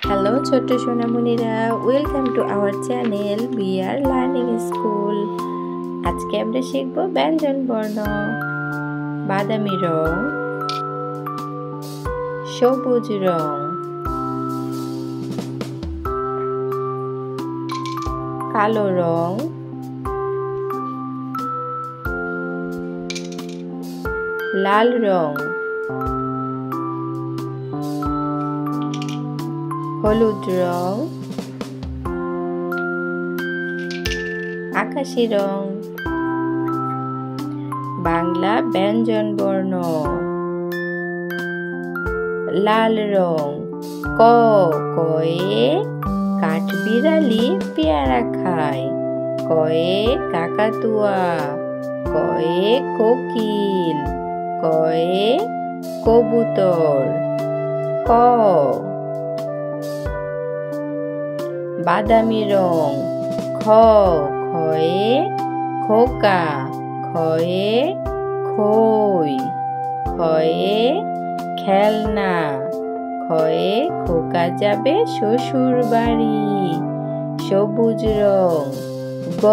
Hello ছোট্ট সোনামণিরা, welcome to our channel B R learning school. আজকে আমরা শিখব ব্যঞ্জন বর্ণ। বাদামি রং, সবুজ রং, কালো রং, লাল রং, হলুদ রং, আকাশি রং। বাংলা ব্যঞ্জন বর্ণ। লাল রং, ক, কয়ে কাঠবিড়ালি পেয়ারা খায়। কয়ে কাকাতুয়া, কয়ে কোকিল, কয়ে কবুতর। ক। বাদামি রং, খ, খয়ে খোকা, খয়ে খই, খয়ে খেলনা, খয়ে খোকা যাবে শ্বশুর বাড়ি। সবুজ রং, গ,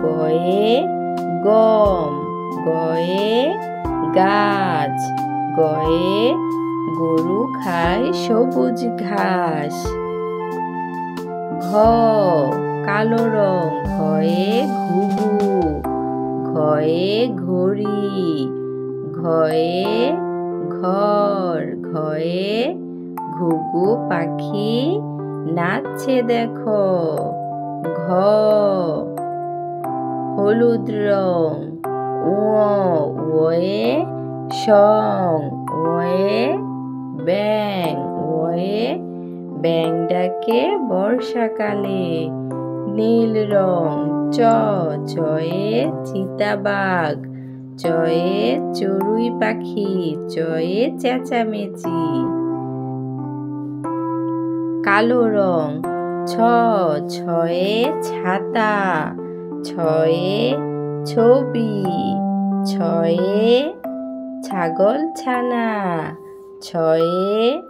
গয়ে গম, গয়ে গাছ, গয়ে গরু খায় সবুজ ঘাস। ঘ, কালো রং, ঘয়ে ঘুঘু, ঘয়ে ঘড়ি, ঘয়ে ঘর, ঘয়ে ঘুঘু পাখি নাচছে দেখো। ঘ, হলুদ রং, উ, ওয়ে সং, ওয়ে ব্যাং, ওয়ে ব্যাং ডাকে বর্ষাকালে। নীল রং, চ, চয়ে চিতাবাঘ, চয়ে চড়ুই পাখি, চয়ে চেঁচামেচি। কালো রং, ছ, ছয়ে ছাতা, ছয়ে ছবি, ছয়ে ছাগল ছানা, ছয়ে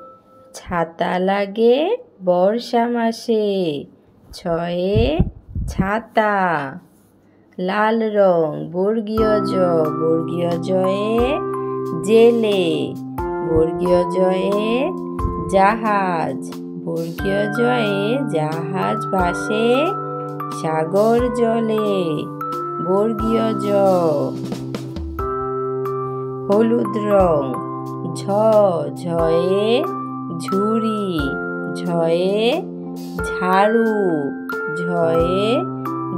ছাতা লাগে বর্ষা মাসে, ছয়ে ছাতা। লাল রং, বর্গীয় জ, বর্গীয় জয়ে জেলে, বর্গীয় জয়ে জাহাজ, বর্গীয় জয়ে জাহাজ ভাসে সাগর জলে। বর্গীয় জ। হলুদ রং, ঝ, ঝয়ে ঝুড়ি, ঝয়ে ঝাড়ু, ঝয়ে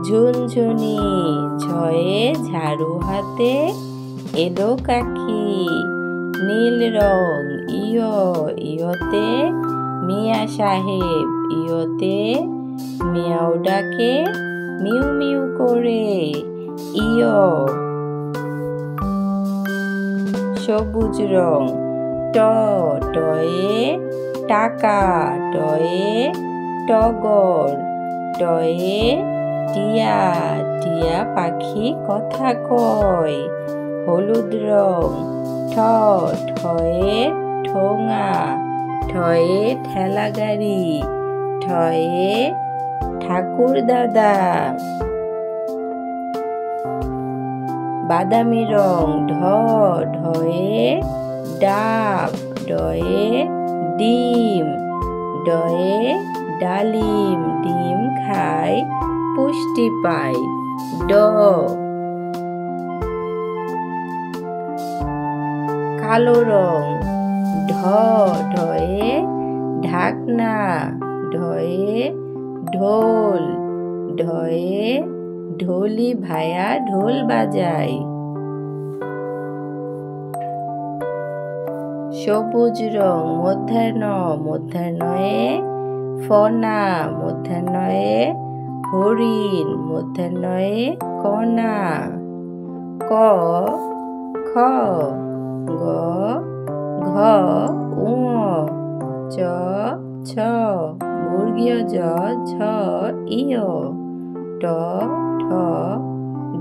ঝুনঝুনি, ঝয়ে ঝাড়ু হাতে এলো কাকি। নীল রং, ইয়, ইয়তে মিয়া সাহেব, ইয়তে মিয়াও ডাকে মিউ মিউ করে। ইয়। সবুজ রং, ট, টয়ে টাকা, টয়ে টগর, টয়ে টিয়া, টিয়া পাখি কথা কয়। হলুদ রং, ঠ, ঠয়ে ঠোঙা, ঠয়ে ঠেলা গাড়ি, ঠয়ে ঠাকুর দাদা। বাদামি রং, ঢ, ঢয়ে ডাব, ডয়ে ডিম, ডয়ে ডালিম, ডিম খায় পুষ্টি পায়। ড। কালো রং, ঢ, ঢয়ে ঢাকনা, ঢয়ে ঢোল, ঢয়ে ঢোলি ভায়া ঢোল বাজায়। সবুজ রং, মধ্যাহ্ন, মধ্যাহ্নয়ে ফনা, মধ্যাহ্নয়ে হরিণ, মধ্যাহ্নয়ে কণা। ক, খ, গ, ঘ, উ, চ, ছ, বর্গীয় জ, ঝ, ইয়, ট, ঠ,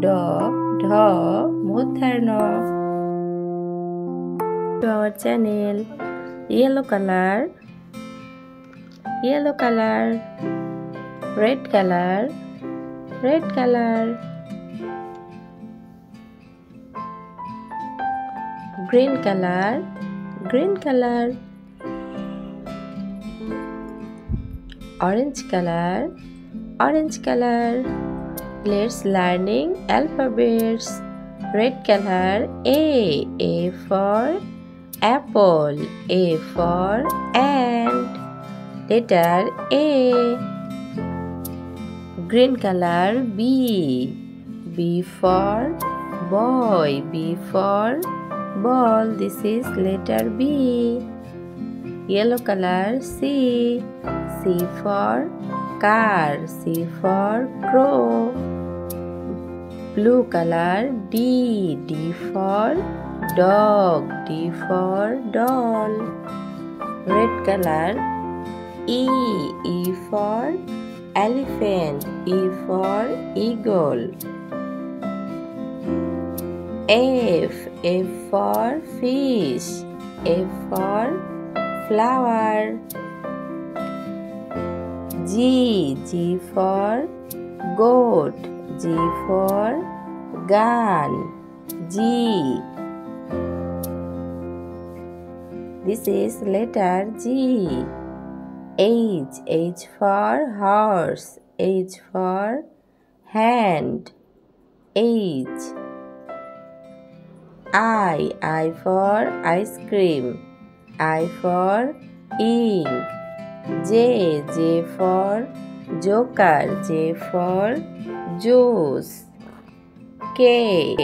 ড, ঢ, মধ্যাহ্ন। To our channel, yellow color, yellow color, red color, red color, green color, green color, orange color, orange color. Let's learning alphabets. Red color, A for apple, A for ant, letter A. Green color, B for boy, B for ball, this is letter B. Yellow color, C for car, C for crow. Blue color, D for dog, D for doll. Red color, E for elephant, E for eagle. F for fish, F for flower. G for goat, G for gun, G. This is letter G. H for horse, H for hand, H. I for ice cream, I for ink. J for joker, J for juice. K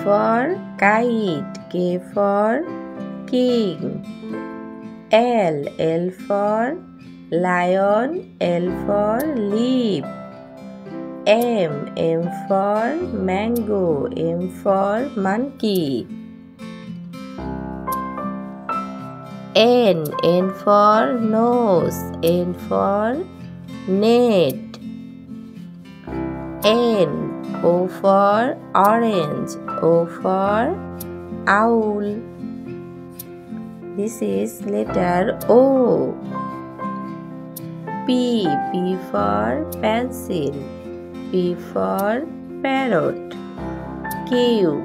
for kite, K for king. L for lion, L for leaf. M for mango, M for monkey. N for nose, N for net. O for orange, O for owl. This is letter O. P for pencil, P for parrot. Q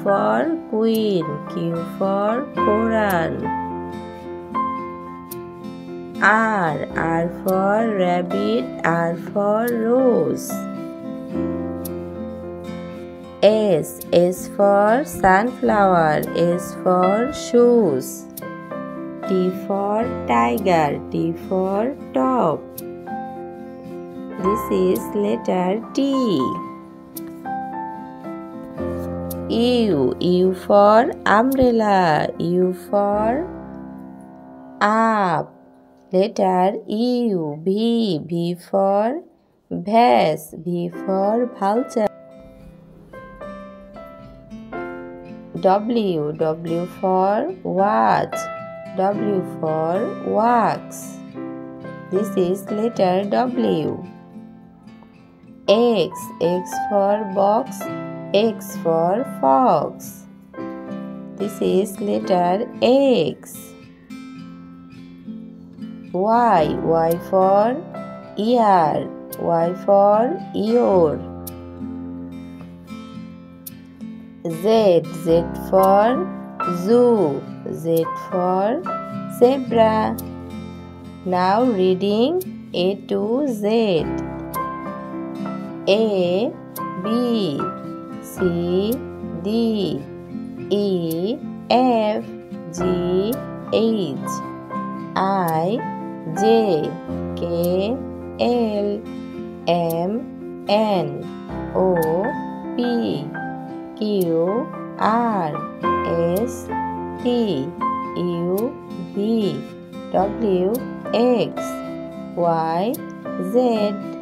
for queen, Q for Quran. R for rabbit, R for rose. S for sunflower, S for shoes. T for tiger, T for top. This is letter T. U for umbrella, U for up. Letter U. V for vase, V for vulture. W for watch, W for wax. This is letter W. X for box, X for fox. This is letter X. Y for ear, Y for ear. Z for zoo, Z for zebra. Now reading A to Z. A, B, C, D, E, F, G, H, I, J, K, L, M, N, O, P, Q, R, S, T, U, V, W, X, Y, Z.